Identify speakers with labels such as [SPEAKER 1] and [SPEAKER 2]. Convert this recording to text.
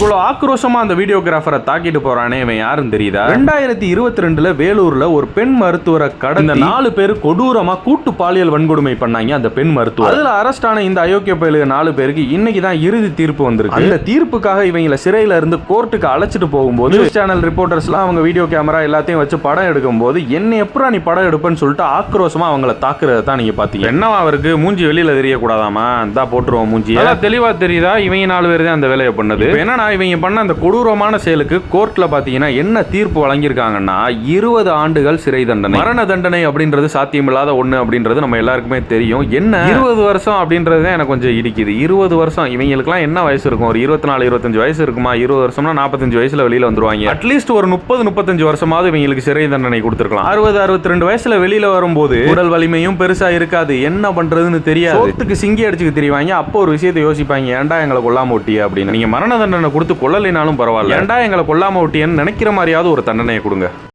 [SPEAKER 1] இவ்வளவு ஆக்ரோஷமா அந்த வீடியோகிராஃபரை தாக்கிட்டு போறானே இவன் யாருன்னு தெரியுதா? 2022 வேலூர்ல ஒரு பெண் மருத்துவரை கடந்த 4 பேர் கொடூரமா கூட்டு பாலியல் வன்கொடுமை பண்ணாங்க. அந்த பெண் மருத்துவர் அதுல அரெஸ்ட் ஆன இந்த அயோக்கிய பயலுக 4 பேருக்கு இன்னைக்கு தான் இறுதி தீர்ப்பு வந்திருக்கு. அந்த தீர்ப்புக்காக இவங்கள சிறையில இருந்து கோர்ட்டுக்கு அழைச்சிட்டு போகும்போது நியூஸ் சேனல் ரிப்போர்ட்டர்ஸ்லாம் அவங்க வீடியோ கேமரா எல்லாத்தையும் வச்சு படம் எடுக்கும் போது என்ன எப்பரா நீ படம் எடுப்பேன்னு சொல்லிட்டு ஆக்ரோஷமா அவங்கள தாக்குறத தான் நீங்க பாத்தீங்க. என்னவா அவருக்கு மூஞ்சி வெளியில தெரியக்கூடாதாமா? இந்தா போட்டுருவோம் மூஞ்சி. தெளிவா தெரியுதா? இவங்க 4 பேர் தான் அந்த வேலையை பண்ணது. என்னன்னா இவங்க பண்ண அந்த கொடூரமான செயலுக்கு கோர்ட்ல பாத்தீங்கன்னா என்ன தீர்ப்பு வழங்கியிருக்காங்கன்னா 20 ஆண்டுகள் சிறை தண்டனை. மரண தண்டனை அப்படின்றது சாத்தியமில்லாத ஒண்ணு அப்படின்றது நம்ம எல்லாருக்குமே தெரியும். என்ன 20 வருஷம் அப்படின்றது எனக்கு கொஞ்சம் இடிக்குது. 20 வருஷம் இவங்களுக்குலாம் என்ன வயசு இருக்கும்? ஒரு 24 25 வயசு இருக்குமா? 20 வருஷம்னா 45 வயசுல வெளியில வந்துருவாங்க. அட்லீஸ்ட் ஒரு 30 35 வருஷமாவது இவங்களுக்கு சிறை தண்டனை கொடுத்திருக்கலாம். 60 62 வயசுல வெளியில வரும்போது உடல் வலிமையும் பெருசா இருக்காது. என்ன பண்றதுன்னு தெரியாது. சோத்துக்கு சிங்கி அடிச்சுக்கு தெரிவாங்க. அப்போ ஒரு விஷயத்தை யோசிப்பாங்க, ஏன்டா எங்களை கொல்லாம ஒட்டிய அப்படின்னு. நீங்க மரண தண்டனை கொடுத்து கொல்லலைனாலும் பரவாயில்ல, ஏன்டா எங்களை கொல்லாம ஒட்டியன்னு நினைக்கிற மாதிரியாவது ஒரு தண்டனையை கொடுங்க.